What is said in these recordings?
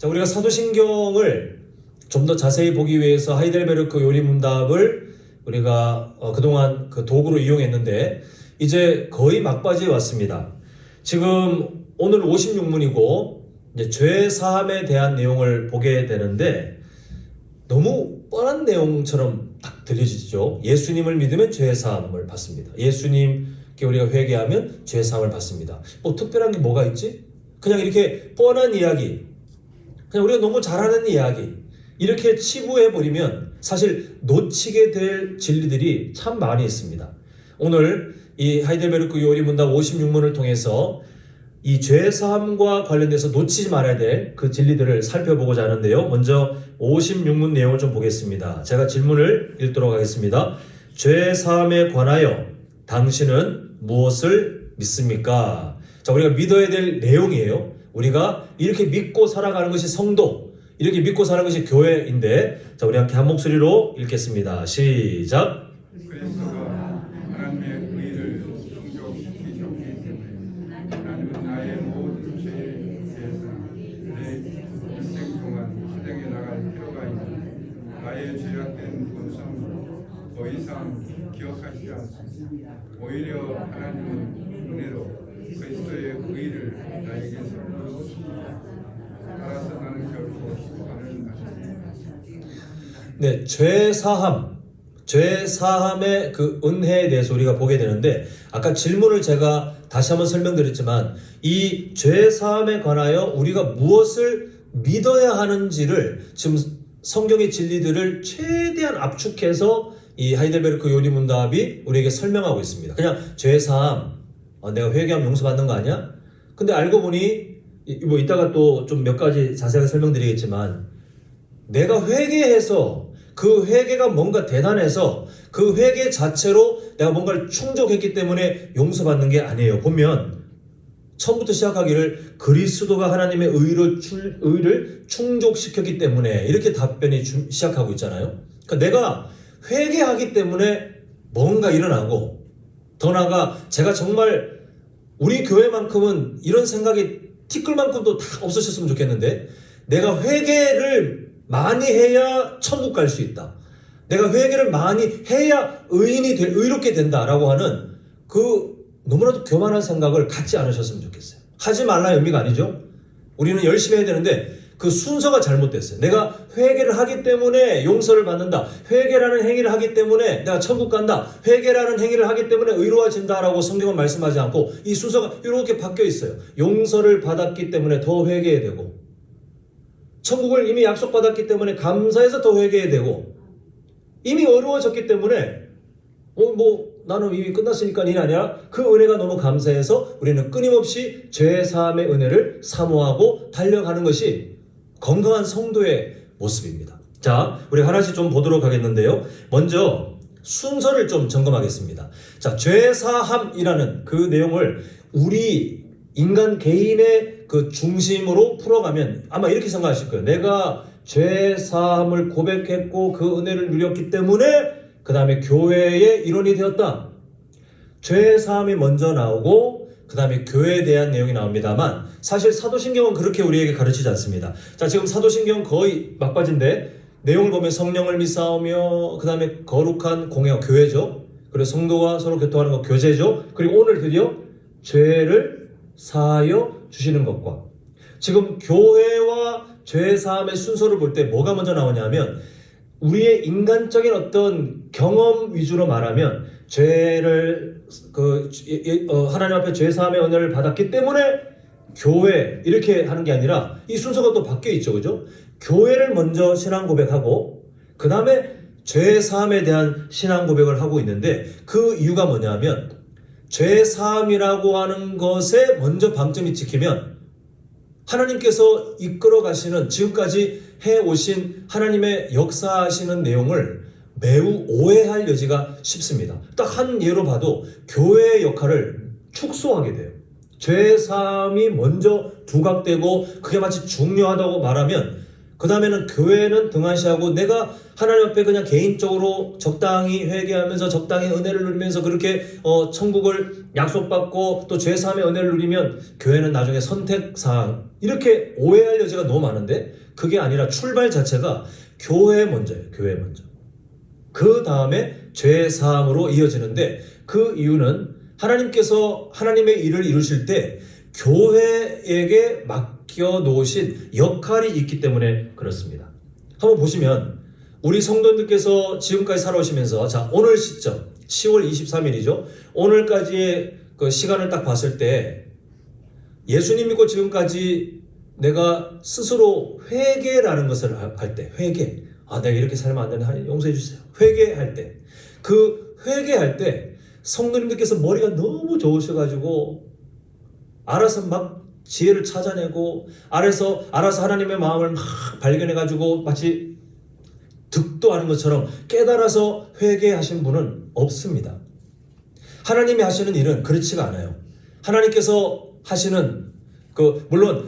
자, 우리가 사도신경을 좀 더 자세히 보기 위해서 하이델베르크 요리문답을 우리가 그동안 그 도구로 이용했는데 이제 거의 막바지에 왔습니다. 지금 오늘 56문이고 이제 죄 사함에 대한 내용을 보게 되는데 너무 뻔한 내용처럼 딱 들려지죠. 예수님을 믿으면 죄 사함을 받습니다. 예수님께 우리가 회개하면 죄 사함을 받습니다. 뭐 특별한 게 뭐가 있지? 그냥 이렇게 뻔한 이야기, 그냥 우리가 너무 잘하는 이야기 이렇게 치부해버리면 사실 놓치게 될 진리들이 참 많이 있습니다. 오늘 이 하이델베르크 요리문답 56문을 통해서 이 죄사함과 관련돼서 놓치지 말아야 될 그 진리들을 살펴보고자 하는데요. 먼저 56문 내용을 좀 보겠습니다. 제가 질문을 읽도록 하겠습니다. 죄사함에 관하여 당신은 무엇을 믿습니까? 자, 우리가 믿어야 될 내용이에요. 우리가 이렇게 믿고 살아가는 것이 성도, 이렇게 믿고 사는 것이 교회인데, 자, 우리 함께 한 목소리로 읽겠습니다. 시작. 그리스도가 하나님의 의를 충족시키셨기 때문에 나는 나의 모든 죄에 대해서 내 인생 동안 시댁에 나갈 필요가 있는 나의 죄악된 본성을 더 이상 기억하지 않습니다. 오히려 하나님은 은혜로 그리스도의 의를 나에게서 주셨습니다. 따라서 나는 결코 기뻐하는 것입니다. 네, 죄사함의 그 은혜에 대해서 우리가 보게 되는데, 아까 질문을 제가 다시 한번 설명드렸지만 이 죄사함에 관하여 우리가 무엇을 믿어야 하는지를 지금 성경의 진리들을 최대한 압축해서 이 하이델베르크 요리문답이 우리에게 설명하고 있습니다. 그냥 죄사함, 내가 회개하면 용서받는 거 아니야? 근데 알고 보니 뭐 이따가 또 좀 몇 가지 자세하게 설명드리겠지만, 내가 회개해서 그 회개가 뭔가 대단해서 그 회개 자체로 내가 뭔가를 충족했기 때문에 용서받는 게 아니에요. 보면 처음부터 시작하기를 그리스도가 하나님의 의를 충족시켰기 때문에 이렇게 답변이 시작하고 있잖아요. 그러니까 내가 회개하기 때문에 뭔가 일어나고, 더 나아가 제가 정말 우리 교회만큼은 이런 생각이 티끌만큼도 다 없으셨으면 좋겠는데, 내가 회개를 많이 해야 천국 갈 수 있다, 내가 회개를 많이 해야 의롭게 된다라고 하는 그 너무나도 교만한 생각을 갖지 않으셨으면 좋겠어요. 하지 말라는 의미가 아니죠. 우리는 열심히 해야 되는데 그 순서가 잘못됐어요. 내가 회개를 하기 때문에 용서를 받는다, 회개라는 행위를 하기 때문에 내가 천국 간다, 회개라는 행위를 하기 때문에 의로워진다라고 성경은 말씀하지 않고 이 순서가 이렇게 바뀌어 있어요. 용서를 받았기 때문에 더 회개해야 되고, 천국을 이미 약속받았기 때문에 감사해서 더 회개해야 되고, 이미 어려워졌기 때문에 나는 이미 끝났으니까 일 아니야, 그 은혜가 너무 감사해서 우리는 끊임없이 죄사함의 은혜를 사모하고 달려가는 것이 건강한 성도의 모습입니다. 자, 우리 하나씩 좀 보도록 하겠는데요. 먼저 순서를 좀 점검하겠습니다. 자, 죄사함이라는 그 내용을 우리 인간 개인의 그 중심으로 풀어가면 아마 이렇게 생각하실 거예요. 내가 죄사함을 고백했고 그 은혜를 누렸기 때문에 그 다음에 교회의 일원이 되었다. 죄사함이 먼저 나오고 그 다음에 교회에 대한 내용이 나옵니다만, 사실 사도신경은 그렇게 우리에게 가르치지 않습니다. 자, 지금 사도신경 거의 막바지인데 내용을 보면 성령을 믿사오며, 그 다음에 거룩한 공예가 교회죠. 그리고 성도가 서로 교통하는 거 교제죠. 그리고 오늘 드디어 죄를 사하여 주시는 것과, 지금 교회와 죄사함의 순서를 볼 때 뭐가 먼저 나오냐면, 우리의 인간적인 어떤 경험 위주로 말하면 죄를 하나님 앞에 죄사함의 은혜를 받았기 때문에 교회 이렇게 하는 게 아니라 이 순서가 또 바뀌어 있죠, 그죠? 교회를 먼저 신앙 고백하고 그 다음에 죄사함에 대한 신앙 고백을 하고 있는데, 그 이유가 뭐냐면 죄사함이라고 하는 것에 먼저 방점이 찍히면 하나님께서 이끌어 가시는, 지금까지 해오신 하나님의 역사하시는 내용을 매우 오해할 여지가 쉽습니다. 딱 한 예로 봐도 교회의 역할을 축소하게 돼요. 죄사함이 먼저 부각되고 그게 마치 중요하다고 말하면, 그 다음에는 교회는 등한시하고 내가 하나님 앞에 그냥 개인적으로 적당히 회개하면서 적당히 은혜를 누리면서 그렇게 천국을 약속받고 또 죄사함의 은혜를 누리면, 교회는 나중에 선택사항, 이렇게 오해할 여지가 너무 많은데 그게 아니라 출발 자체가 교회 먼저예요. 교회 먼저. 그 다음에 죄 사함으로 이어지는데 그 이유는 하나님께서 하나님의 일을 이루실 때 교회에게 맡겨 놓으신 역할이 있기 때문에 그렇습니다. 한번 보시면 우리 성도님들께서 지금까지 살아오시면서 자 오늘 시점 10월 23일이죠. 오늘까지의 그 시간을 딱 봤을 때 예수님 믿고 지금까지 내가 스스로 회개라는 것을 할 때 회개 내가 이렇게 살면 안 되는데 하나님 용서해 주세요. 회개할 때 그 회개할 때 성도님들께서 머리가 너무 좋으셔가지고 알아서 막 지혜를 찾아내고 알아서 하나님의 마음을 막 발견해가지고 마치 득도하는 것처럼 깨달아서 회개하신 분은 없습니다. 하나님이 하시는 일은 그렇지가 않아요. 하나님께서 하시는 물론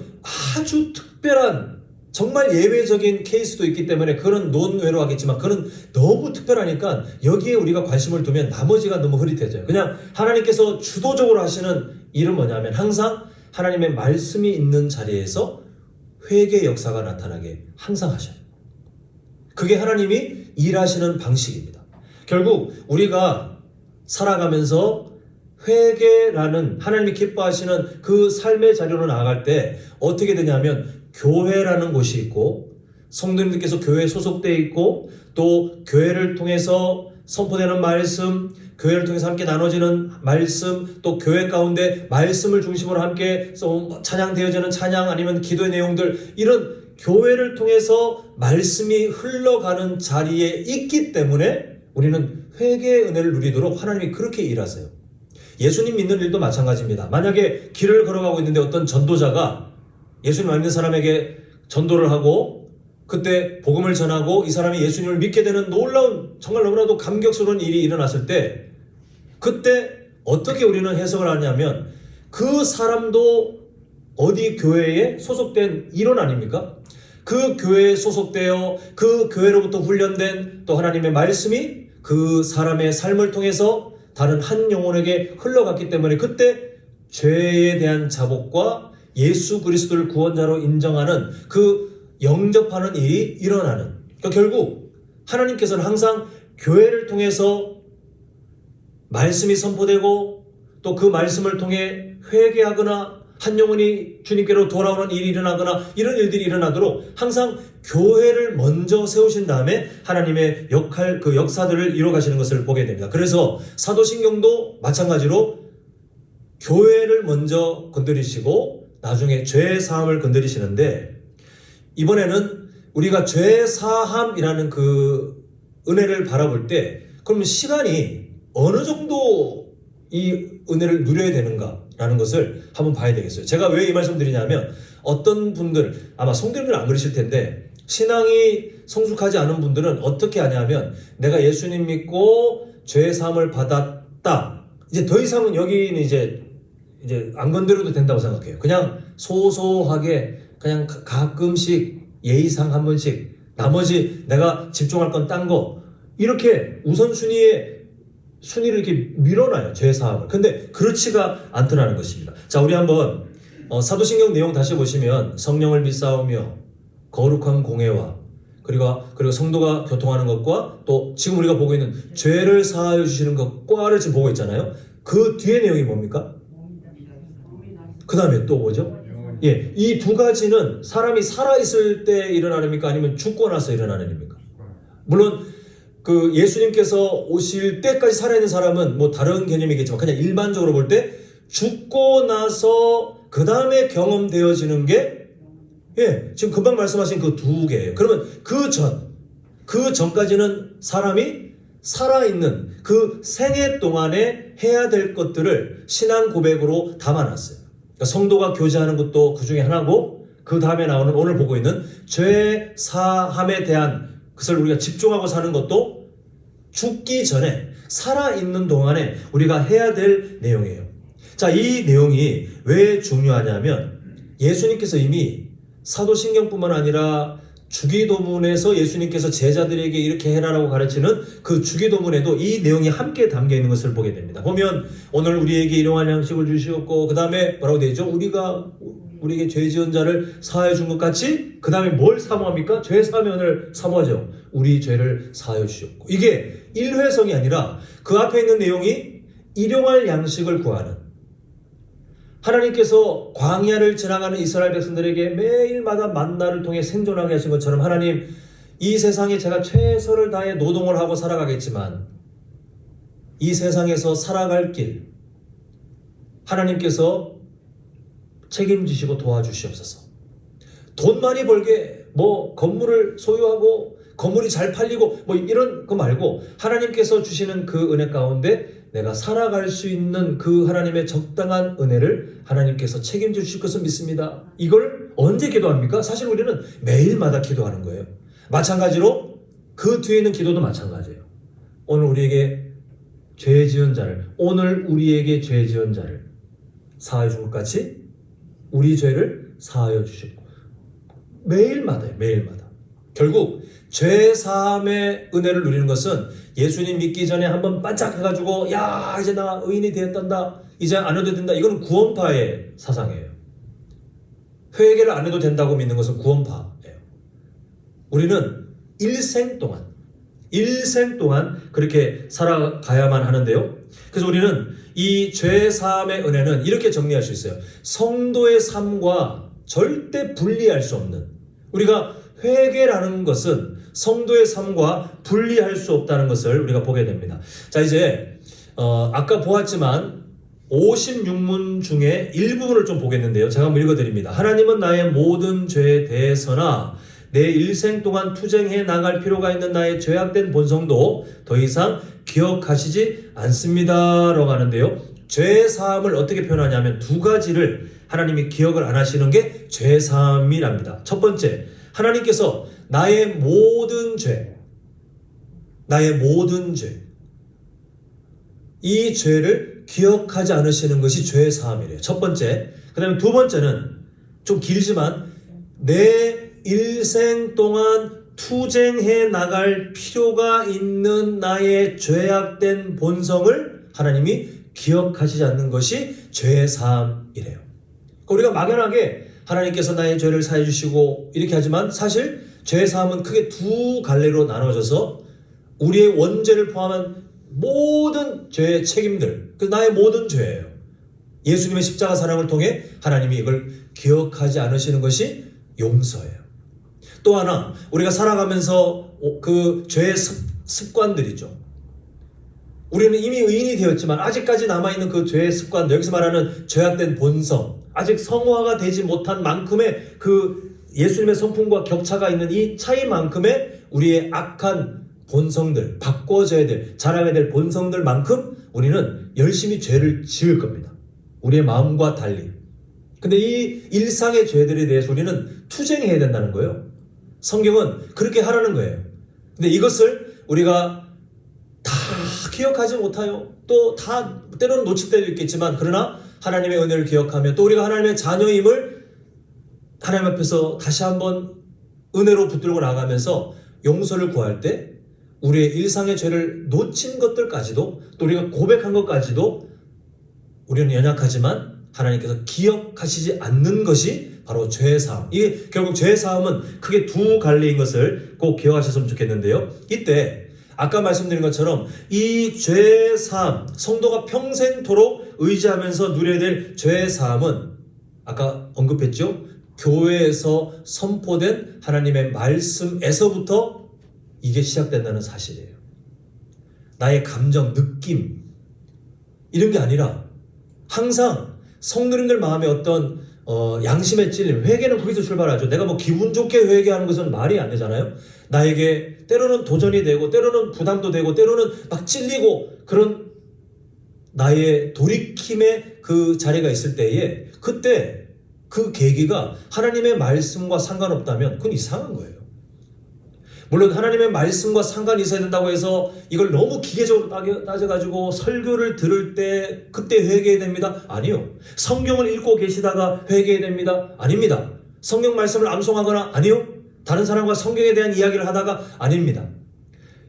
아주 특별한 정말 예외적인 케이스도 있기 때문에 그거는 논외로 하겠지만 그건 너무 특별하니까 여기에 우리가 관심을 두면 나머지가 너무 흐릿해져요. 그냥 하나님께서 주도적으로 하시는 일은 뭐냐면 항상 하나님의 말씀이 있는 자리에서 회개 역사가 나타나게 항상 하셔요. 그게 하나님이 일하시는 방식입니다. 결국 우리가 살아가면서 회개라는 하나님이 기뻐하시는 그 삶의 자리로 나아갈 때 어떻게 되냐면 교회라는 곳이 있고 성도님들께서 교회에 소속되어 있고 또 교회를 통해서 선포되는 말씀, 교회를 통해서 함께 나눠지는 말씀, 또 교회 가운데 말씀을 중심으로 함께 찬양되어지는 찬양 아니면 기도의 내용들 이런 교회를 통해서 말씀이 흘러가는 자리에 있기 때문에 우리는 회개의 은혜를 누리도록 하나님이 그렇게 일하세요. 예수님 믿는 일도 마찬가지입니다. 만약에 길을 걸어가고 있는데 어떤 전도자가 예수님 믿는 사람에게 전도를 하고 그때 복음을 전하고 이 사람이 예수님을 믿게 되는 놀라운 정말 너무나도 감격스러운 일이 일어났을 때 그때 어떻게 우리는 해석을 하냐면 그 사람도 어디 교회에 소속된 일원 아닙니까? 그 교회에 소속되어 그 교회로부터 훈련된 또 하나님의 말씀이 그 사람의 삶을 통해서 다른 한 영혼에게 흘러갔기 때문에 그때 죄에 대한 자복과 예수 그리스도를 구원자로 인정하는 그 영접하는 일이 일어나는 그러니까 결국 하나님께서는 항상 교회를 통해서 말씀이 선포되고 또 그 말씀을 통해 회개하거나 한 영혼이 주님께로 돌아오는 일이 일어나거나 이런 일들이 일어나도록 항상 교회를 먼저 세우신 다음에 하나님의 역할, 그 역사들을 이루어가시는 것을 보게 됩니다. 그래서 사도신경도 마찬가지로 교회를 먼저 건드리시고 나중에 죄 사함을 건드리시는데 이번에는 우리가 죄 사함이라는 그 은혜를 바라볼 때 그러면 시간이 어느 정도 이 은혜를 누려야 되는가라는 것을 한번 봐야 되겠어요. 제가 왜 이 말씀 드리냐면 어떤 분들 아마 성도님들은 안 그러실 텐데 신앙이 성숙하지 않은 분들은 어떻게 하냐면 내가 예수님 믿고 죄 사함을 받았다. 이제 더 이상은 여기는 이제 안 건드려도 된다고 생각해요. 그냥 소소하게 그냥 가끔씩 예의상 한 번씩 나머지 내가 집중할 건 딴 거 이렇게 우선순위를 이렇게 밀어놔요. 죄사함을. 근데 그렇지가 않더라는 것입니다. 자, 우리 한번 사도신경 내용 다시 보시면 성령을 믿사오며 거룩한 공회와 그리고 성도가 교통하는 것과 또 지금 우리가 보고 있는 죄를 사하여 주시는 것과를 지금 보고 있잖아요. 그 뒤에 내용이 뭡니까? 그 다음에 또 뭐죠? 예, 이 두 가지는 사람이 살아있을 때 일어나는 일입니까? 아니면 죽고 나서 일어나는 일입니까? 물론 그 예수님께서 오실 때까지 살아있는 사람은 뭐 다른 개념이겠지만 그냥 일반적으로 볼 때 죽고 나서 그 다음에 경험되어지는 게 지금 금방 말씀하신 그 두 개예요. 그러면 그 전까지는 사람이 살아있는 그 생애 동안에 해야 될 것들을 신앙 고백으로 담아놨어요. 그러니까 성도가 교제하는 것도 그 중에 하나고 그 다음에 나오는 오늘 보고 있는 죄 사함에 대한 그것을 우리가 집중하고 사는 것도 죽기 전에 살아있는 동안에 우리가 해야 될 내용이에요. 자, 이 내용이 왜 중요하냐면 예수님께서 이미 사도신경뿐만 아니라 주기도문에서 예수님께서 제자들에게 이렇게 해라라고 가르치는 그 주기도문에도 이 내용이 함께 담겨 있는 것을 보게 됩니다. 보면 오늘 우리에게 일용할 양식을 주시옵고 그 다음에 뭐라고 되어 있죠? 우리가 우리에게 죄 지은 자를 사하여 준 것 같이 그 다음에 뭘 사모합니까? 죄 사함의 은혜를 사모하죠. 우리 죄를 사하여 주셨고, 이게 일회성이 아니라 그 앞에 있는 내용이 일용할 양식을 구하는, 하나님께서 광야를 지나가는 이스라엘 백성들에게 매일마다 만나를 통해 생존하게 하신 것처럼, 하나님, 이 세상에 제가 최선을 다해 노동을 하고 살아가겠지만 이 세상에서 살아갈 길 하나님께서 책임지시고 도와주시옵소서. 돈 많이 벌게 뭐 건물을 소유하고 건물이 잘 팔리고 뭐 이런 거 말고, 하나님께서 주시는 그 은혜 가운데 내가 살아갈 수 있는 그 하나님의 적당한 은혜를 하나님께서 책임져 주실 것을 믿습니다. 이걸 언제 기도합니까? 사실 우리는 매일마다 기도하는 거예요. 마찬가지로 그 뒤에 있는 기도도 마찬가지예요. 오늘 우리에게 죄 지은 자를, 오늘 우리에게 죄 지은 자를 사하여 준 것 같이 우리 죄를 사하여 주시고, 매일마다요, 매일마다. 결국 죄 사함의 은혜를 누리는 것은 예수님 믿기 전에 한번 반짝 해가지고 야 이제 나 의인이 되었단다, 이제 안 해도 된다, 이건 구원파의 사상이에요. 회개를 안 해도 된다고 믿는 것은 구원파예요. 우리는 일생 동안 그렇게 살아가야만 하는데요. 그래서 우리는 이 죄 사함의 은혜는 이렇게 정리할 수 있어요. 성도의 삶과 절대 분리할 수 없는, 우리가 회개라는 것은 성도의 삶과 분리할 수 없다는 것을 우리가 보게 됩니다. 자, 이제 아까 보았지만 56문 중에 일부분을 좀 보겠는데요. 제가 한번 읽어드립니다. 하나님은 나의 모든 죄에 대해서나 내 일생 동안 투쟁해 나갈 필요가 있는 나의 죄악된 본성도 더 이상 기억하시지 않습니다 라고 하는데요. 죄 사함을 어떻게 표현하냐면 두 가지를 하나님이 기억을 안 하시는 게 죄 사함이랍니다. 첫 번째, 하나님께서 나의 모든 죄, 이 죄를 기억하지 않으시는 것이 죄 사함이래요. 첫 번째. 그 다음에 두 번째는 좀 길지만 내 일생 동안 투쟁해 나갈 필요가 있는 나의 죄악된 본성을 하나님이 기억하시지 않는 것이 죄 사함이래요. 우리가 막연하게 하나님께서 나의 죄를 사해 주시고 이렇게 하지만, 사실 죄 사함은 크게 두 갈래로 나눠져서 우리의 원죄를 포함한 모든 죄의 책임들, 그 나의 모든 죄예요. 예수님의 십자가 사랑을 통해 하나님이 이걸 기억하지 않으시는 것이 용서예요. 또 하나, 우리가 살아가면서 그 죄의 습관들이죠. 우리는 이미 의인이 되었지만 아직까지 남아있는 그 죄의 습관들, 여기서 말하는 죄악된 본성, 아직 성화가 되지 못한 만큼의 그 예수님의 성품과 격차가 있는 이 차이만큼의 우리의 악한 본성들, 바꿔져야 될, 자라야 될 본성들만큼 우리는 열심히 죄를 지을 겁니다. 우리의 마음과 달리. 근데 이 일상의 죄들에 대해서 우리는 투쟁해야 된다는 거예요. 성경은 그렇게 하라는 거예요. 근데 이것을 우리가 다 기억하지 못하요. 또 다 때로는 놓칠 때도 있겠지만, 그러나 하나님의 은혜를 기억하며 또 우리가 하나님의 자녀임을 하나님 앞에서 다시 한번 은혜로 붙들고 나가면서 용서를 구할 때 우리의 일상의 죄를 놓친 것들까지도, 또 우리가 고백한 것까지도 우리는 연약하지만 하나님께서 기억하시지 않는 것이 바로 죄사함. 이게 결국 죄사함은 크게 두 갈래인 것을 꼭 기억하셨으면 좋겠는데요. 이때 아까 말씀드린 것처럼 이 죄사함, 성도가 평생토록 의지하면서 누려야 될 죄사함은 아까 언급했죠. 교회에서 선포된 하나님의 말씀에서부터 이게 시작된다는 사실이에요. 나의 감정, 느낌 이런 게 아니라 항상 성도님들 마음에 어떤 양심의 찔림, 회개는 거기서 출발하죠. 내가 뭐 기분 좋게 회개하는 것은 말이 안 되잖아요. 나에게 때로는 도전이 되고 때로는 부담도 되고 때로는 막 찔리고 그런 나의 돌이킴의 그 자리가 있을 때에, 그때 그 계기가 하나님의 말씀과 상관없다면 그건 이상한 거예요. 물론 하나님의 말씀과 상관이 있어야 된다고 해서 이걸 너무 기계적으로 따져가지고 설교를 들을 때 그때 회개해야 됩니다? 아니요. 성경을 읽고 계시다가 회개해야 됩니다? 아닙니다. 성경 말씀을 암송하거나 아니요. 다른 사람과 성경에 대한 이야기를 하다가 아닙니다.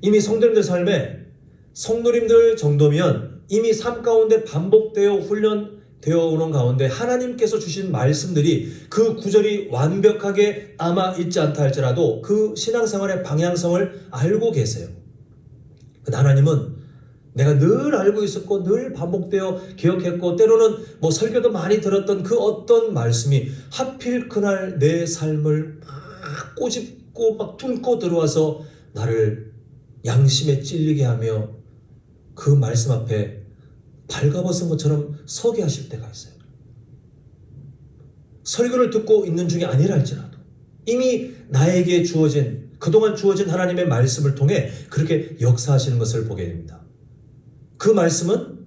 이미 성도님들 삶에 성도님들 정도면 이미 삶 가운데 반복되어 훈련된 되어 오는 가운데 하나님께서 주신 말씀들이 그 구절이 완벽하게 남아 있지 않다 할지라도 그 신앙생활의 방향성을 알고 계세요. 근데 하나님은 내가 늘 알고 있었고 늘 반복되어 기억했고 때로는 뭐 설교도 많이 들었던 그 어떤 말씀이 하필 그날 내 삶을 막 꼬집고 막 뚫고 들어와서 나를 양심에 찔리게 하며 그 말씀 앞에 발가벗은 것처럼 서게 하실 때가 있어요. 설교를 듣고 있는 중이 아니라 할지라도 이미 나에게 주어진 그동안 주어진 하나님의 말씀을 통해 그렇게 역사하시는 것을 보게 됩니다. 그 말씀은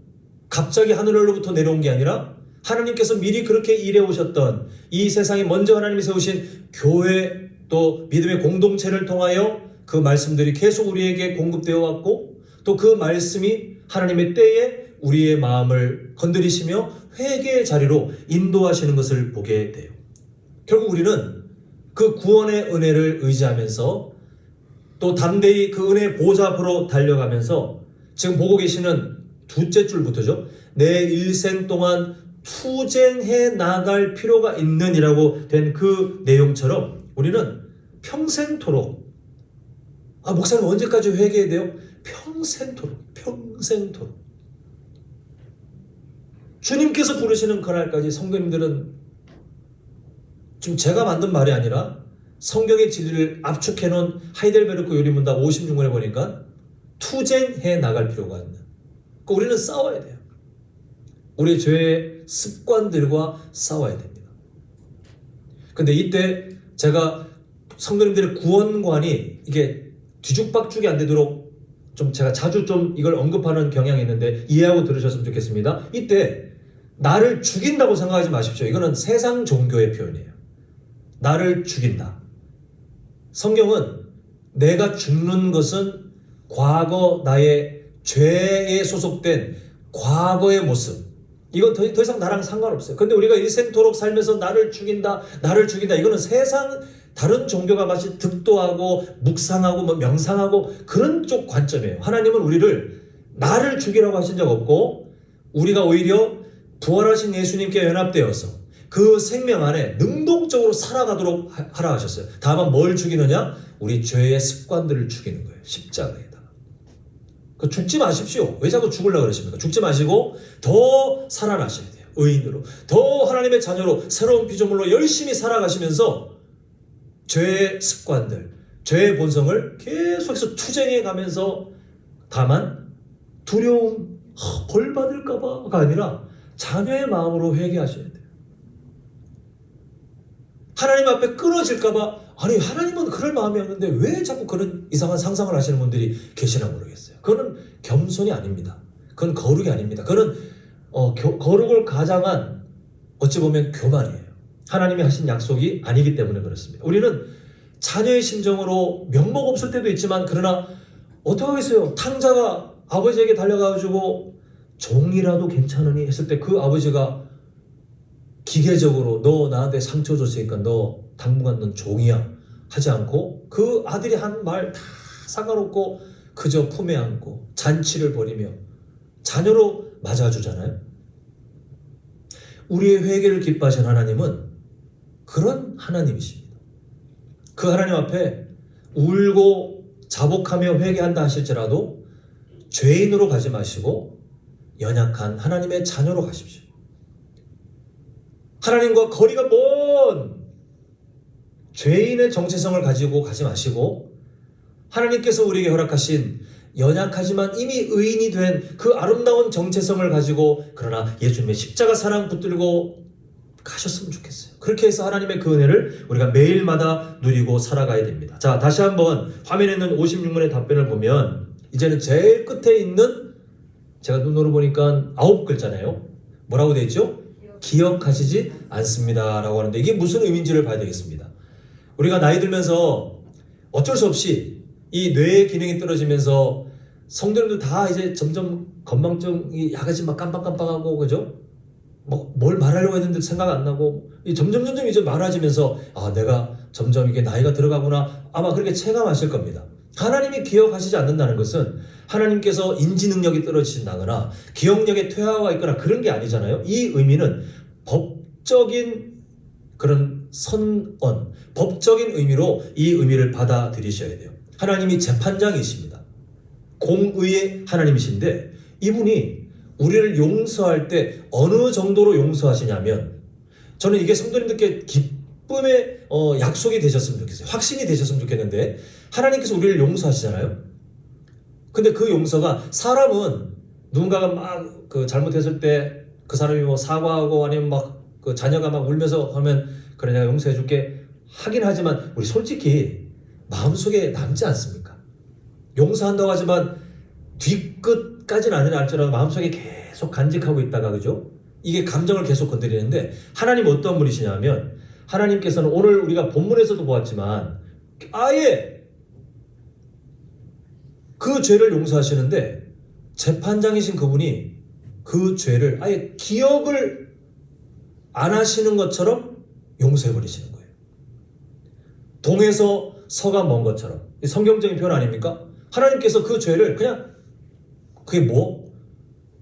갑자기 하늘로부터 내려온 게 아니라 하나님께서 미리 그렇게 일해 오셨던 이 세상에 먼저 하나님이 세우신 교회 또 믿음의 공동체를 통하여 그 말씀들이 계속 우리에게 공급되어 왔고 또 그 말씀이 하나님의 때에 우리의 마음을 건드리시며 회개의 자리로 인도하시는 것을 보게 돼요. 결국 우리는 그 구원의 은혜를 의지하면서 또 담대히 그 은혜의 보좌 앞으로 달려가면서 지금 보고 계시는 두째 줄부터죠. 내 일생 동안 투쟁해 나갈 필요가 있는이라고 된 그 내용처럼 우리는 평생토록 목사님 언제까지 회개해야 돼요? 평생토록 주님께서 부르시는 그날까지 성도님들은 지금 제가 만든 말이 아니라 성경의 진리를 압축해 놓은 하이델베르크 요리문답 56문에 보니까 투쟁해 나갈 필요가 있는. 그러니까 우리는 싸워야 돼요. 우리의 죄의 습관들과 싸워야 됩니다. 근데 이때 제가 성도님들의 구원관이 이게 뒤죽박죽이 안 되도록 좀 제가 자주 좀 이걸 언급하는 경향이 있는데 이해하고 들으셨으면 좋겠습니다. 이때 나를 죽인다고 생각하지 마십시오. 이거는 세상 종교의 표현이에요. 나를 죽인다. 성경은 내가 죽는 것은 과거 나의 죄에 소속된 과거의 모습. 이건 더 이상 나랑 상관없어요. 근데 우리가 일생토록 살면서 나를 죽인다. 이거는 세상 다른 종교가 마치 득도하고 묵상하고 뭐 명상하고 그런 쪽 관점이에요. 하나님은 우리를 나를 죽이라고 하신 적 없고 우리가 오히려 부활하신 예수님께 연합되어서 그 생명 안에 능동적으로 살아가도록 하라 하셨어요. 다만 뭘 죽이느냐? 우리 죄의 습관들을 죽이는 거예요. 십자가에다가. 죽지 마십시오. 왜 자꾸 죽으려고 그러십니까? 죽지 마시고 더 살아나셔야 돼요. 의인으로. 더 하나님의 자녀로 새로운 피조물로 열심히 살아가시면서 죄의 습관들, 죄의 본성을 계속해서 투쟁해 가면서 다만 두려움, 벌 받을까봐가 아니라 자녀의 마음으로 회개하셔야 돼요. 하나님 앞에 끊어질까봐 아니 하나님은 그럴 마음이었는데 왜 자꾸 그런 이상한 상상을 하시는 분들이 계시나 모르겠어요. 그거는 겸손이 아닙니다. 그건 거룩이 아닙니다. 그거는 거룩을 가장한 어찌 보면 교만이에요. 하나님이 하신 약속이 아니기 때문에 그렇습니다. 우리는 자녀의 심정으로 면목 없을 때도 있지만 그러나 어떡하겠어요. 탕자가 아버지에게 달려가지고 종이라도 괜찮으니 했을 때 그 아버지가 기계적으로 너 나한테 상처 줬으니까 너 당분간 넌 종이야 하지 않고 그 아들이 한 말 다 상관없고 그저 품에 안고 잔치를 벌이며 자녀로 맞아주잖아요. 우리의 회개를 기뻐하신 하나님은 그런 하나님이십니다. 그 하나님 앞에 울고 자복하며 회개한다 하실지라도 죄인으로 가지 마시고 연약한 하나님의 자녀로 가십시오. 하나님과 거리가 먼 죄인의 정체성을 가지고 가지 마시고 하나님께서 우리에게 허락하신 연약하지만 이미 의인이 된 그 아름다운 정체성을 가지고 그러나 예수님의 십자가 사랑 붙들고 가셨으면 좋겠어요. 그렇게 해서 하나님의 그 은혜를 우리가 매일마다 누리고 살아가야 됩니다. 자, 다시 한번 화면에 있는 56문의 답변을 보면 이제는 제일 끝에 있는 제가 눈으로 보니까 9글자네요. 뭐라고 되어 있죠? 기억하시지 않습니다 라고 하는데 이게 무슨 의미인지를 봐야 되겠습니다. 우리가 나이 들면서 어쩔 수 없이 이 뇌의 기능이 떨어지면서 성도님들 다 이제 점점 건망증이 야가지 막 깜빡깜빡하고 그죠? 뭐 뭘 말하려고 했는데 생각 안 나고 점점 이제 많아지면서 내가 점점 이게 나이가 들어가구나 아마 그렇게 체감하실 겁니다. 하나님이 기억하시지 않는다는 것은 하나님께서 인지 능력이 떨어지신다거나 기억력에 퇴화가 있거나 그런 게 아니잖아요. 이 의미는 법적인 그런 선언, 법적인 의미로 이 의미를 받아들이셔야 돼요. 하나님이 재판장이십니다. 공의의 하나님이신데 이분이 우리를 용서할 때 어느 정도로 용서하시냐면 저는 이게 성도님들께 기쁨의 약속이 되셨으면 좋겠어요. 확신이 되셨으면 좋겠는데 하나님께서 우리를 용서하시잖아요. 근데 그 용서가 사람은 누군가가 막 그 잘못했을 때 그 사람이 뭐 사과하고 아니면 막 그 자녀가 막 울면서 하면 그래 내가 용서해 줄게 하긴 하지만 우리 솔직히 마음속에 남지 않습니까? 용서한다고 하지만 뒤끝까지는 아니라 할지라도 마음속에 계속 간직하고 있다가 그죠? 이게 감정을 계속 건드리는데 하나님 어떤 분이시냐면 하나님께서는 오늘 우리가 본문에서도 보았지만 아예 그 죄를 용서하시는데 재판장이신 그분이 그 죄를 아예 기억을 안 하시는 것처럼 용서해 버리시는 거예요. 동에서 서가 먼 것처럼 성경적인 표현 아닙니까? 하나님께서 그 죄를 그냥 그게 뭐?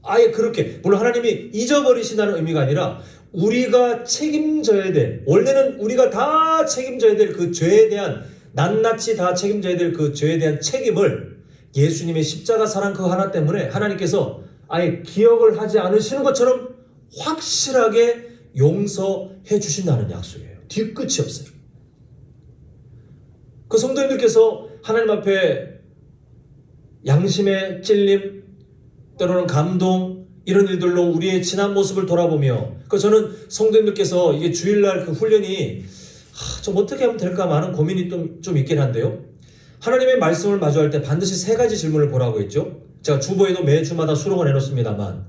아예 그렇게 물론 하나님이 잊어버리신다는 의미가 아니라 우리가 책임져야 될 원래는 우리가 다 책임져야 될 그 죄에 대한 낱낱이 다 책임져야 될 그 죄에 대한 책임을 예수님의 십자가 사랑 그 하나 때문에 하나님께서 아예 기억을 하지 않으시는 것처럼 확실하게 용서해 주신다는 약속이에요. 뒤끝이 없어요. 그 성도님들께서 하나님 앞에 양심의 찔림 때로는 감동 이런 일들로 우리의 지난 모습을 돌아보며 저는 성도님들께서 이게 주일날 그 훈련이 좀 어떻게 하면 될까 많은 고민이 좀 있긴 한데요. 하나님의 말씀을 마주할 때 반드시 세 가지 질문을 보라고 했죠. 제가 주보에도 매주마다 수록을 해놓습니다만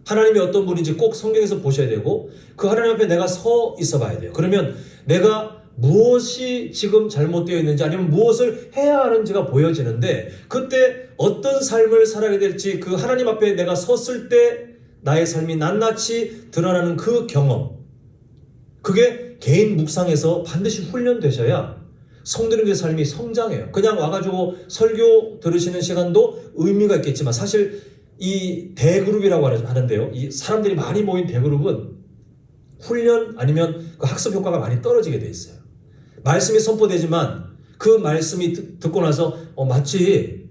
하나님이 어떤 분인지 꼭 성경에서 보셔야 되고 그 하나님 앞에 내가 서 있어 봐야 돼요. 그러면 내가 무엇이 지금 잘못되어 있는지 아니면 무엇을 해야 하는지가 보여지는데 그때 어떤 삶을 살아야 될지 그 하나님 앞에 내가 섰을 때 나의 삶이 낱낱이 드러나는 그 경험 그게 개인 묵상에서 반드시 훈련되셔야 성도님들의 삶이 성장해요. 그냥 와가지고 설교 들으시는 시간도 의미가 있겠지만 사실 이 대그룹이라고 하는데요. 이 사람들이 많이 모인 대그룹은 훈련 아니면 그 학습 효과가 많이 떨어지게 돼 있어요. 말씀이 선포되지만 그 말씀이 듣고 나서 맞지?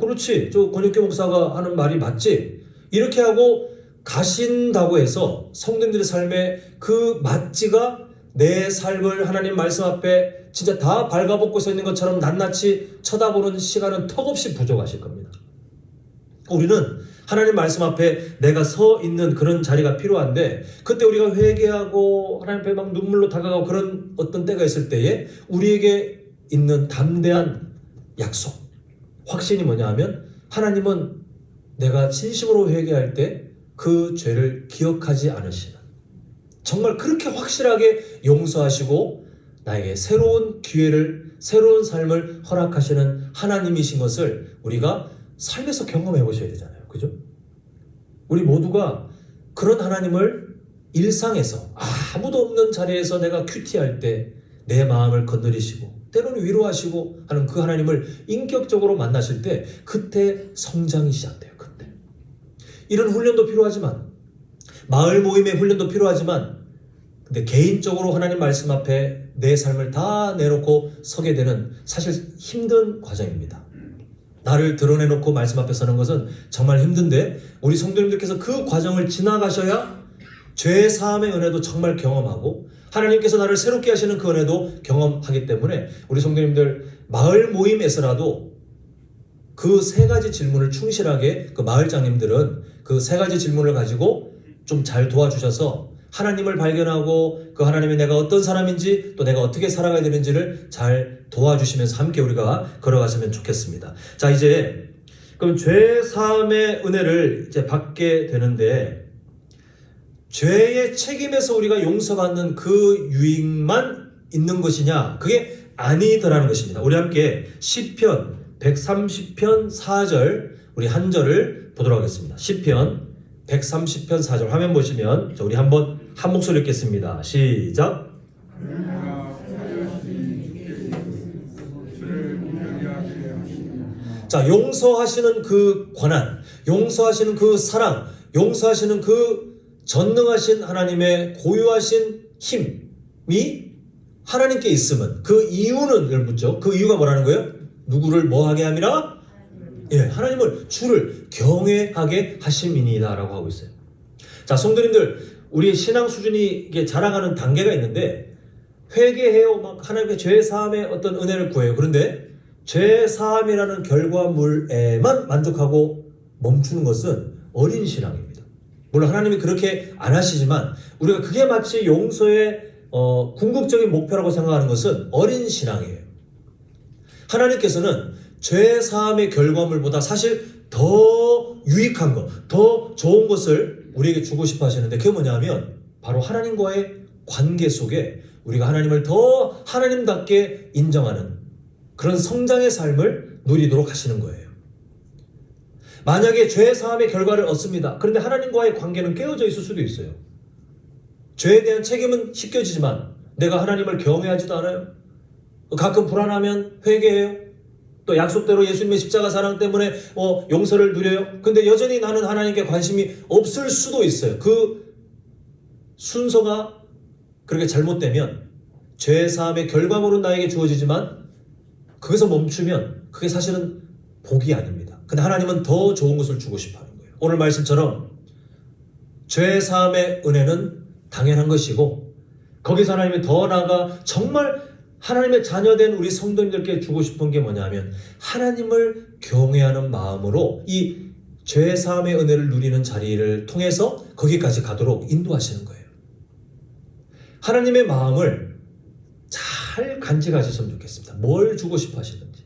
그렇지. 저 권혁기 목사가 하는 말이 맞지? 이렇게 하고 가신다고 해서 성도님들의 삶에 그 맞지가 내 삶을 하나님 말씀 앞에 진짜 다 발가벗고 서 있는 것처럼 낱낱이 쳐다보는 시간은 턱없이 부족하실 겁니다. 우리는 하나님 말씀 앞에 내가 서 있는 그런 자리가 필요한데 그때 우리가 회개하고 하나님 앞에 막 눈물로 다가가고 그런 어떤 때가 있을 때에 우리에게 있는 담대한 약속, 확신이 뭐냐 하면 하나님은 내가 진심으로 회개할 때 그 죄를 기억하지 않으시는 정말 그렇게 확실하게 용서하시고 나에게 새로운 기회를 새로운 삶을 허락하시는 하나님이신 것을 우리가 삶에서 경험해 보셔야 되잖아요. 그죠? 우리 모두가 그런 하나님을 일상에서 아무도 없는 자리에서 내가 큐티할 때 내 마음을 건드리시고 때로는 위로하시고 하는 그 하나님을 인격적으로 만나실 때 그때 성장이 시작돼요. 그때 이런 훈련도 필요하지만 마을 모임의 훈련도 필요하지만 근데 개인적으로 하나님 말씀 앞에 내 삶을 다 내놓고 서게 되는 사실 힘든 과정입니다. 나를 드러내놓고 말씀 앞에 서는 것은 정말 힘든데 우리 성도님들께서 그 과정을 지나가셔야 죄 사함의 은혜도 정말 경험하고 하나님께서 나를 새롭게 하시는 그 은혜도 경험하기 때문에 우리 성도님들 마을 모임에서라도 그 세 가지 질문을 충실하게 그 마을장님들은 그 세 가지 질문을 가지고 좀 잘 도와주셔서 하나님을 발견하고 그 하나님이 내가 어떤 사람인지 또 내가 어떻게 살아가야 되는지를 잘 도와주시면서 함께 우리가 걸어갔으면 좋겠습니다. 자, 이제 그럼 죄 사함의 은혜를 이제 받게 되는데 죄의 책임에서 우리가 용서받는 그 유익만 있는 것이냐? 그게 아니더라는 것입니다. 우리 함께 시편 130편 4절 우리 한 절을 보도록 하겠습니다. 시편 130편 4절 화면 보시면 우리 한번 한 목소리 읽겠습니다. 시작. 그러나 사여신 주께서 주를 경외하게 하시고 자, 용서하시는 그 권한, 용서하시는 그 사랑, 용서하시는 그 전능하신 하나님의 고유하신 힘이 하나님께 있으면 그 이유는 여러분죠. 그 이유가 뭐라는 거예요? 누구를 뭐하게 함이라? 예, 하나님을 주를 경외하게 하심이니다라고 하고 있어요. 자, 성도님들, 우리의 신앙 수준이 이게 자라가는 단계가 있는데 회개해요, 막 하나님의 죄 사함의 어떤 은혜를 구해요. 그런데 죄 사함이라는 결과물에만 만족하고 멈추는 것은 어린 신앙입니다. 물론 하나님이 그렇게 안 하시지만 우리가 그게 마치 용서의 궁극적인 목표라고 생각하는 것은 어린 신앙이에요. 하나님께서는 죄 사함의 결과물보다 사실 더 유익한 것, 더 좋은 것을 우리에게 주고 싶어 하시는데 그게 뭐냐면 바로 하나님과의 관계 속에 우리가 하나님을 더 하나님답게 인정하는 그런 성장의 삶을 누리도록 하시는 거예요. 만약에 죄 사함의 결과를 얻습니다. 그런데 하나님과의 관계는 깨어져 있을 수도 있어요. 죄에 대한 책임은 씻겨지지만 내가 하나님을 경외하지도 않아요. 가끔 불안하면 회개해요. 또 약속대로 예수님의 십자가 사랑 때문에 용서를 누려요. 근데 여전히 나는 하나님께 관심이 없을 수도 있어요. 그 순서가 그렇게 잘못되면 죄 사함의 결과물은 나에게 주어지지만 거기서 멈추면 그게 사실은 복이 아닙니다. 근데 하나님은 더 좋은 것을 주고 싶어 하는 거예요. 오늘 말씀처럼 죄 사함의 은혜는 당연한 것이고 거기서 하나님이 더 나아가 정말 하나님의 자녀된 우리 성도님들께 주고 싶은 게 뭐냐면 하나님을 경외하는 마음으로 이 죄 사함의 은혜를 누리는 자리를 통해서 거기까지 가도록 인도하시는 거예요. 하나님의 마음을 잘 간직하셨으면 좋겠습니다. 뭘 주고 싶어 하시는지,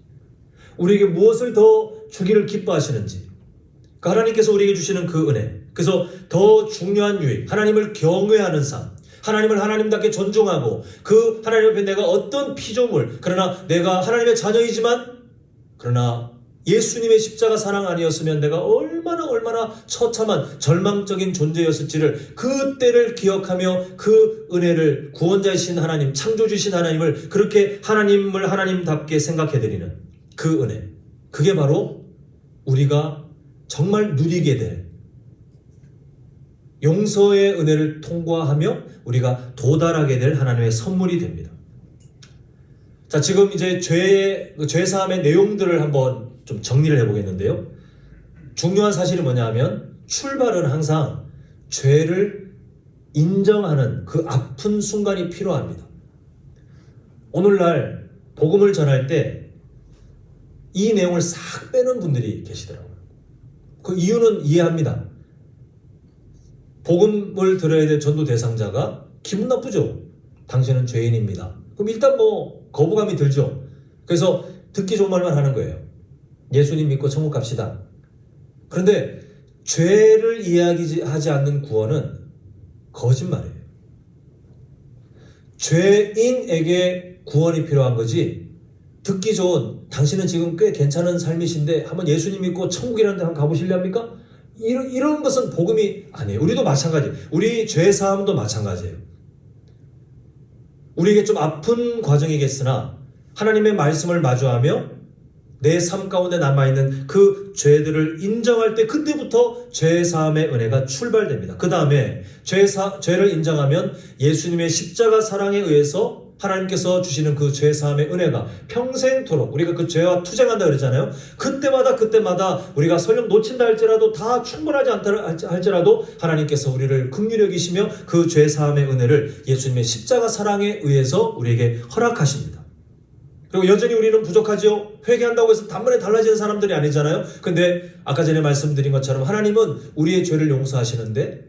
우리에게 무엇을 더 주기를 기뻐하시는지, 그러니까 하나님께서 우리에게 주시는 그 은혜, 그래서 더 중요한 유익, 하나님을 경외하는 삶, 하나님을 하나님답게 존중하고 그 하나님 앞에 내가 어떤 피조물, 그러나 내가 하나님의 자녀이지만 그러나 예수님의 십자가 사랑 아니었으면 내가 얼마나 처참한 절망적인 존재였을지를 그때를 기억하며 그 은혜를 구원자이신 하나님, 창조주신 하나님을 그렇게 하나님을 하나님답게 생각해드리는 그 은혜, 그게 바로 우리가 정말 누리게 될 용서의 은혜를 통과하며 우리가 도달하게 될 하나님의 선물이 됩니다. 자, 지금 이제 죄 사함의 내용들을 한번 좀 정리를 해보겠는데요. 중요한 사실이 뭐냐 하면 출발은 항상 죄를 인정하는 그 아픈 순간이 필요합니다. 오늘날 복음을 전할 때 이 내용을 싹 빼는 분들이 계시더라고요. 그 이유는 이해합니다. 복음을 들어야 될 전도 대상자가 기분 나쁘죠. 당신은 죄인입니다. 그럼 일단 거부감이 들죠. 그래서 듣기 좋은 말만 하는 거예요. 예수님 믿고 천국 갑시다. 그런데 죄를 이야기하지 않는 구원은 거짓말이에요. 죄인에게 구원이 필요한 거지, 듣기 좋은 당신은 지금 꽤 괜찮은 삶이신데 한번 예수님 믿고 천국이라는 데 한번 가보실랍니까? 이런 것은 복음이 아니에요. 우리도 마찬가지예요. 우리 죄 사함도 마찬가지예요. 우리에게 좀 아픈 과정이겠으나 하나님의 말씀을 마주하며 내 삶 가운데 남아있는 그 죄들을 인정할 때 그때부터 죄 사함의 은혜가 출발됩니다. 그 다음에 죄를 인정하면 예수님의 십자가 사랑에 의해서 하나님께서 주시는 그 죄 사함의 은혜가 평생토록 우리가 그 죄와 투쟁한다 그랬잖아요. 그때마다 우리가 설령 놓친다 할지라도 다 충분하지 않다 할지라도 하나님께서 우리를 긍휼히 여기시며 그 죄 사함의 은혜를 예수님의 십자가 사랑에 의해서 우리에게 허락하십니다. 그리고 여전히 우리는 부족하죠. 회개한다고 해서 단번에 달라지는 사람들이 아니잖아요. 근데 아까 전에 말씀드린 것처럼 하나님은 우리의 죄를 용서하시는데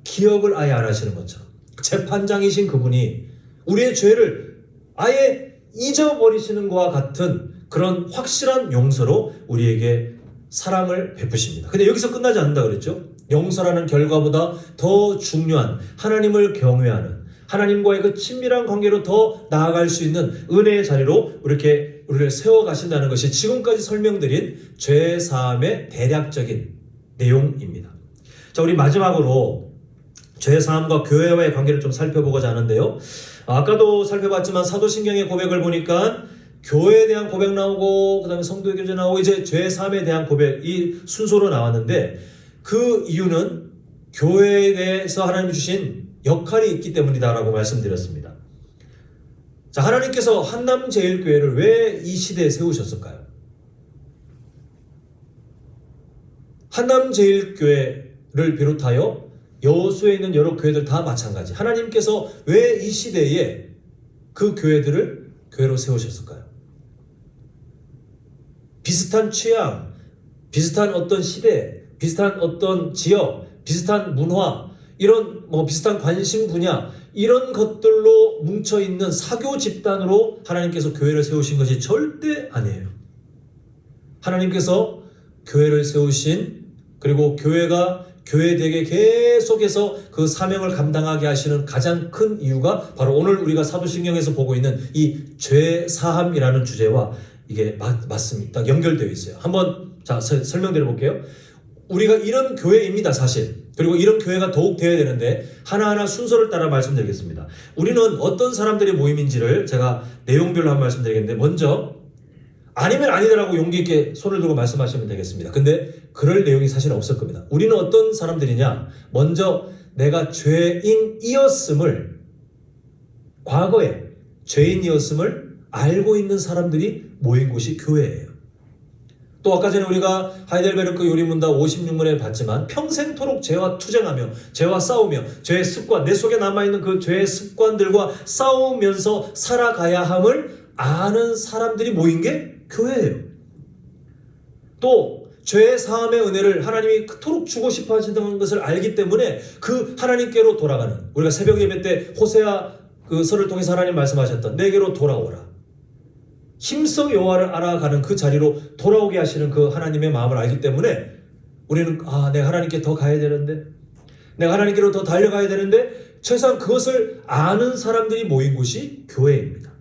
기억을 아예 안 하시는 것처럼 재판장이신 그분이 우리의 죄를 아예 잊어버리시는 것과 같은 그런 확실한 용서로 우리에게 사랑을 베푸십니다. 근데 여기서 끝나지 않는다 그랬죠. 용서라는 결과보다 더 중요한 하나님을 경외하는 하나님과의 그 친밀한 관계로 더 나아갈 수 있는 은혜의 자리로 이렇게 우리를 세워가신다는 것이 지금까지 설명드린 죄 사함의 대략적인 내용입니다. 자, 우리 마지막으로 죄 사함과 교회와의 관계를 좀 살펴보고자 하는데요. 아까도 살펴봤지만 사도신경의 고백을 보니까 교회에 대한 고백 나오고 그다음에 성도의 교제 나오고 이제 죄 사함에 대한 고백 이 순서로 나왔는데 그 이유는 교회에 대해서 하나님이 주신 역할이 있기 때문이다라고 말씀드렸습니다. 자, 하나님께서 한남제일교회를 왜 이 시대에 세우셨을까요? 한남제일교회를 비롯하여 여수에 있는 여러 교회들 다 마찬가지. 하나님께서 왜 이 시대에 그 교회들을 교회로 세우셨을까요? 비슷한 취향, 비슷한 어떤 시대, 비슷한 어떤 지역, 비슷한 문화, 이런 비슷한 관심 분야, 이런 것들로 뭉쳐있는 사교 집단으로 하나님께서 교회를 세우신 것이 절대 아니에요. 하나님께서 교회를 세우신, 그리고 교회가 교회되게 계속해서 그 사명을 감당하게 하시는 가장 큰 이유가 바로 오늘 우리가 사도신경에서 보고 있는 이 죄사함이라는 주제와 이게 맞습니다. 연결되어 있어요. 한번 설명드려 볼게요. 우리가 이런 교회입니다, 사실. 그리고 이런 교회가 더욱 되어야 되는데 하나하나 순서를 따라 말씀드리겠습니다. 우리는 어떤 사람들의 모임인지를 제가 내용별로 한번 말씀드리겠는데, 먼저 아니면 아니다라고 용기 있게 손을 들고 말씀하시면 되겠습니다. 근데 그럴 내용이 사실 없을 겁니다. 우리는 어떤 사람들이냐? 먼저 내가 죄인이었음을, 과거에 죄인이었음을 알고 있는 사람들이 모인 곳이 교회예요. 또 아까 전에 우리가 하이델베르크 요리문답 56문에 봤지만 평생토록 죄와 투쟁하며 죄와 싸우며 죄의 습관, 내 속에 남아있는 그 죄의 습관들과 싸우면서 살아가야 함을 아는 사람들이 모인 게 교회예요. 또 죄의 사함의 은혜를 하나님이 그토록 주고 싶어 하시는 것을 알기 때문에 그 하나님께로 돌아가는, 우리가 새벽 예배 때 호세아 그 설을 통해서 하나님 말씀하셨던 내게로 돌아오라, 힘써 여호와를 알아가는 그 자리로 돌아오게 하시는 그 하나님의 마음을 알기 때문에 우리는 내가 하나님께 더 가야 되는데, 내가 하나님께로 더 달려가야 되는데, 최소한 그것을 아는 사람들이 모인 곳이 교회입니다.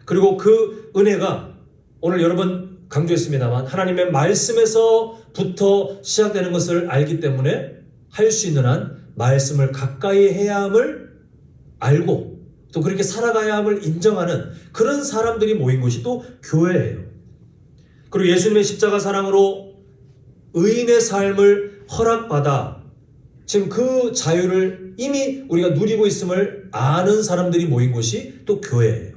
그리고 그 은혜가 오늘 여러 번 강조했습니다만 하나님의 말씀에서부터 시작되는 것을 알기 때문에 할 수 있는 한 말씀을 가까이 해야 함을 알고 또 그렇게 살아가야 함을 인정하는 그런 사람들이 모인 곳이 또 교회예요. 그리고 예수님의 십자가 사랑으로 의인의 삶을 허락받아 지금 그 자유를 이미 우리가 누리고 있음을 아는 사람들이 모인 곳이 또 교회예요.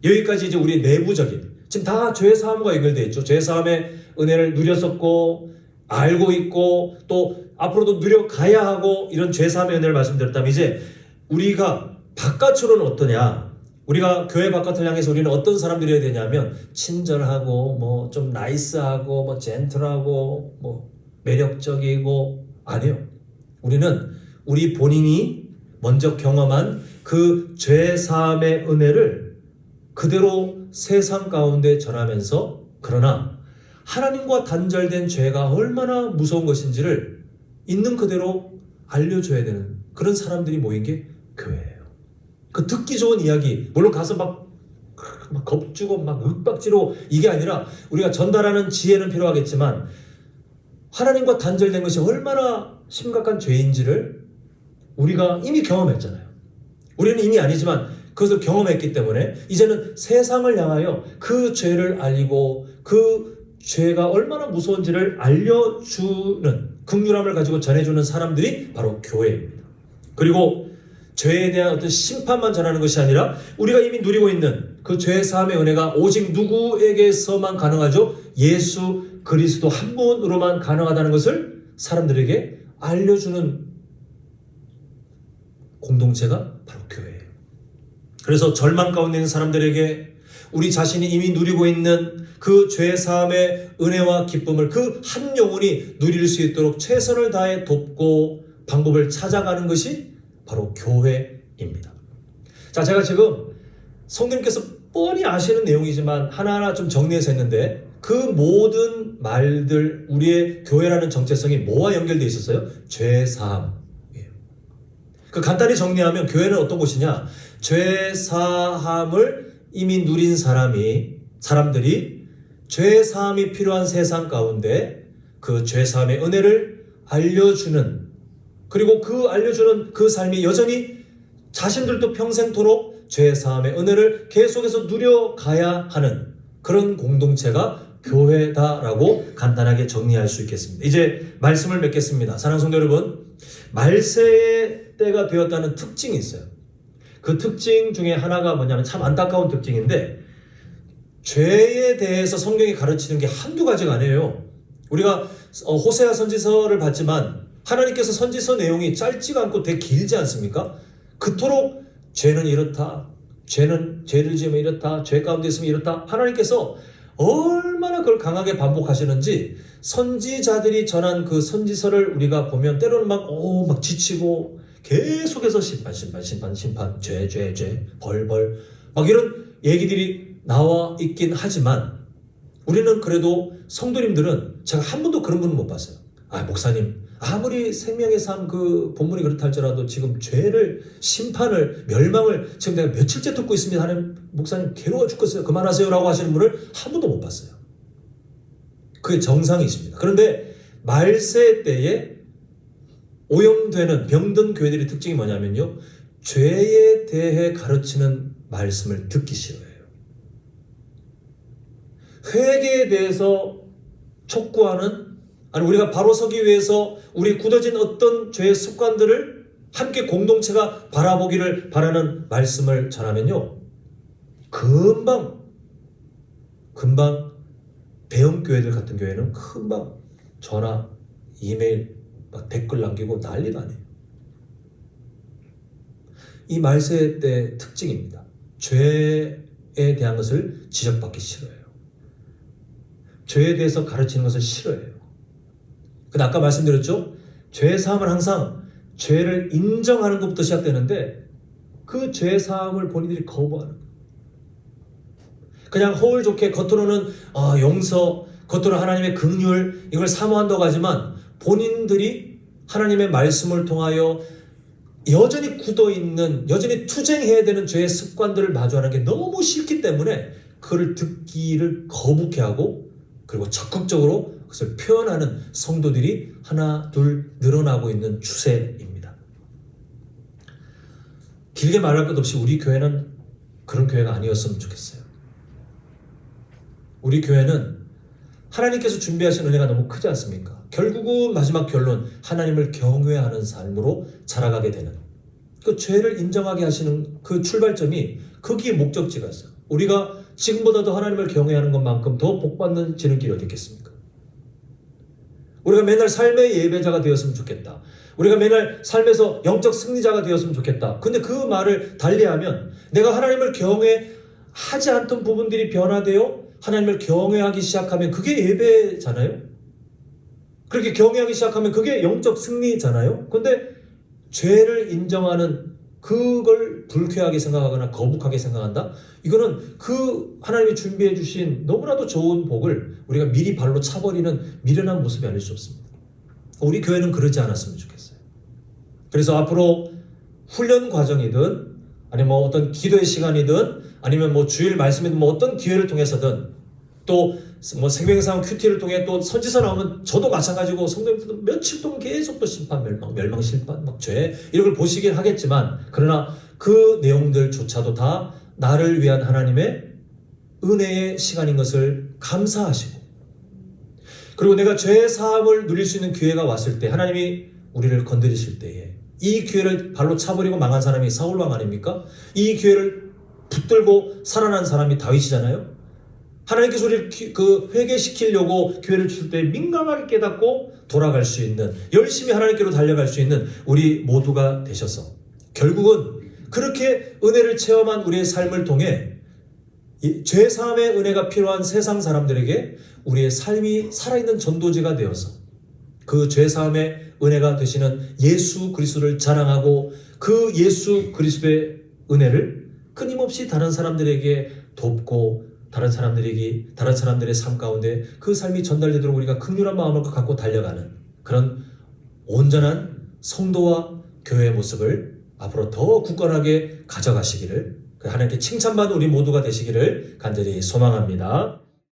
여기까지 이제 우리 내부적인, 지금 다 죄사함과 연결되어 있죠. 죄사함의 은혜를 누렸었고 알고 있고 또 앞으로도 누려가야 하고 이런 죄사함의 은혜를 말씀드렸다면, 이제 우리가 바깥으로는 어떠냐? 우리가 교회 바깥을 향해서 우리는 어떤 사람들이어야 되냐면 친절하고 좀 나이스하고 젠틀하고 매력적이고, 아니요. 우리는 우리 본인이 먼저 경험한 그 죄사함의 은혜를 그대로 세상 가운데 전하면서, 그러나 하나님과 단절된 죄가 얼마나 무서운 것인지를 있는 그대로 알려줘야 되는 그런 사람들이 모인 게 교회예요. 그 듣기 좋은 이야기, 물론 가서 막 겁주고 막 윽박지로 이게 아니라 우리가 전달하는 지혜는 필요하겠지만 하나님과 단절된 것이 얼마나 심각한 죄인지를 우리가 이미 경험했잖아요. 우리는 이미 아니지만 그것을 경험했기 때문에 이제는 세상을 향하여 그 죄를 알리고 그 죄가 얼마나 무서운지를 알려주는, 긍휼함을 가지고 전해주는 사람들이 바로 교회입니다. 그리고 죄에 대한 어떤 심판만 전하는 것이 아니라 우리가 이미 누리고 있는 그 죄 사함의 은혜가 오직 누구에게서만 가능하죠? 예수 그리스도 한 분으로만 가능하다는 것을 사람들에게 알려주는 공동체가 바로 교회예요. 그래서 절망 가운데 있는 사람들에게 우리 자신이 이미 누리고 있는 그 죄 사함의 은혜와 기쁨을 그 한 영혼이 누릴 수 있도록 최선을 다해 돕고 방법을 찾아가는 것이 바로 교회입니다. 자, 제가 지금 성도님께서 뻔히 아시는 내용이지만 하나하나 좀 정리해서 했는데, 그 모든 말들, 우리의 교회라는 정체성이 뭐와 연결되어 있었어요? 죄 사함이에요. 그 간단히 정리하면 교회는 어떤 곳이냐? 죄 사함을 이미 누린 사람들이 죄 사함이 필요한 세상 가운데 그 죄 사함의 은혜를 알려주는, 그리고 그 알려주는 그 삶이 여전히 자신들도 평생토록 죄 사함의 은혜를 계속해서 누려가야 하는 그런 공동체가 교회다라고 간단하게 정리할 수 있겠습니다. 이제 말씀을 맺겠습니다. 사랑하는 성도 여러분, 말세의 때가 되었다는 특징이 있어요. 그 특징 중에 하나가 뭐냐면 참 안타까운 특징인데, 죄에 대해서 성경이 가르치는 게 한두 가지가 아니에요. 우리가 호세아 선지서를 봤지만 하나님께서 선지서 내용이 짧지가 않고 되게 길지 않습니까? 그토록 죄는 이렇다, 죄를 지으면 이렇다, 죄 가운데 있으면 이렇다, 하나님께서 얼마나 그걸 강하게 반복하시는지 선지자들이 전한 그 선지서를 우리가 보면 때로는 막 지치고 계속해서 심판, 죄, 벌 막 이런 얘기들이 나와 있긴 하지만 우리는 그래도 성도님들은 제가 한 번도 그런 분은 못 봤어요. 목사님, 아무리 생명의 삶 그 본문이 그렇다 할지라도 지금 죄를, 심판을, 멸망을 지금 내가 며칠째 듣고 있습니다. 하나님, 목사님 괴로워 죽겠어요. 그만하세요 라고 하시는 분을 한 번도 못 봤어요. 그게 정상이십니다. 그런데 말세 때에 오염되는 병든 교회들의 특징이 뭐냐면요, 죄에 대해 가르치는 말씀을 듣기 싫어해요. 회개에 대해서 촉구하는, 아니 우리가 바로 서기 위해서 우리 굳어진 어떤 죄의 습관들을 함께 공동체가 바라보기를 바라는 말씀을 전하면요, 금방 대형 교회들 같은 교회는 금방 전화, 이메일, 막 댓글 남기고 난리도 아니에요. 이 말세 때 특징입니다. 죄에 대한 것을 지적받기 싫어해요. 죄에 대해서 가르치는 것을 싫어해요. 근데 아까 말씀드렸죠? 죄 사함은 항상 죄를 인정하는 것부터 시작되는데 그 죄 사함을 본인들이 거부하는 거예요. 그냥 허울 좋게 겉으로는 용서, 겉으로 하나님의 긍휼 이걸 사모한다고 하지만 본인들이 하나님의 말씀을 통하여 여전히 굳어있는, 여전히 투쟁해야 되는 죄의 습관들을 마주하는 게 너무 싫기 때문에 그를 듣기를 거북해하고 그리고 적극적으로 그것을 표현하는 성도들이 하나 둘 늘어나고 있는 추세입니다. 길게 말할 것 없이 우리 교회는 그런 교회가 아니었으면 좋겠어요. 우리 교회는 하나님께서 준비하신 은혜가 너무 크지 않습니까? 결국은 마지막 결론, 하나님을 경외하는 삶으로 자라가게 되는, 그 죄를 인정하게 하시는 그 출발점이 거기에 목적지가 있어요. 우리가 지금보다도 하나님을 경외하는 것만큼 더 복받는 지름길이 어디 있겠습니까? 우리가 맨날 삶의 예배자가 되었으면 좋겠다. 우리가 맨날 삶에서 영적 승리자가 되었으면 좋겠다. 근데 그 말을 달리하면 내가 하나님을 경외하지 않던 부분들이 변화되어 하나님을 경외하기 시작하면 그게 예배잖아요. 그렇게 경외하기 시작하면 그게 영적 승리잖아요. 근데 죄를 인정하는, 그걸 불쾌하게 생각하거나 거북하게 생각한다? 이거는 그 하나님이 준비해 주신 너무나도 좋은 복을 우리가 미리 발로 차버리는 미련한 모습이 아닐 수 없습니다. 우리 교회는 그러지 않았으면 좋겠어요. 그래서 앞으로 훈련 과정이든 아니면 어떤 기도의 시간이든 아니면 주일 말씀이든 어떤 기회를 통해서든 또 생명상 큐티를 통해 또 선지서 나오면 저도 마찬가지고 성도님들도 며칠 동안 계속 또 심판, 멸망, 심판, 죄 이런 걸 보시긴 하겠지만, 그러나 그 내용들조차도 다 나를 위한 하나님의 은혜의 시간인 것을 감사하시고, 그리고 내가 죄의 사함을 누릴 수 있는 기회가 왔을 때 하나님이 우리를 건드리실 때에 이 기회를 발로 차버리고 망한 사람이 사울왕 아닙니까? 이 기회를 붙들고 살아난 사람이 다윗이잖아요. 하나님께서 우리를 회개시키려고 기회를 주실 때 민감하게 깨닫고 돌아갈 수 있는, 열심히 하나님께로 달려갈 수 있는 우리 모두가 되셔서 결국은 그렇게 은혜를 체험한 우리의 삶을 통해 죄사함의 은혜가 필요한 세상 사람들에게 우리의 삶이 살아있는 전도지가 되어서 그 죄사함의 은혜가 되시는 예수 그리스도를 자랑하고 그 예수 그리스도의 은혜를 끊임없이 다른 사람들에게 돕고 다른 사람들의 삶 가운데 그 삶이 전달되도록 우리가 긍휼한 마음을 갖고 달려가는 그런 온전한 성도와 교회의 모습을 앞으로 더 굳건하게 가져가시기를, 하나님께 칭찬받는 우리 모두가 되시기를 간절히 소망합니다.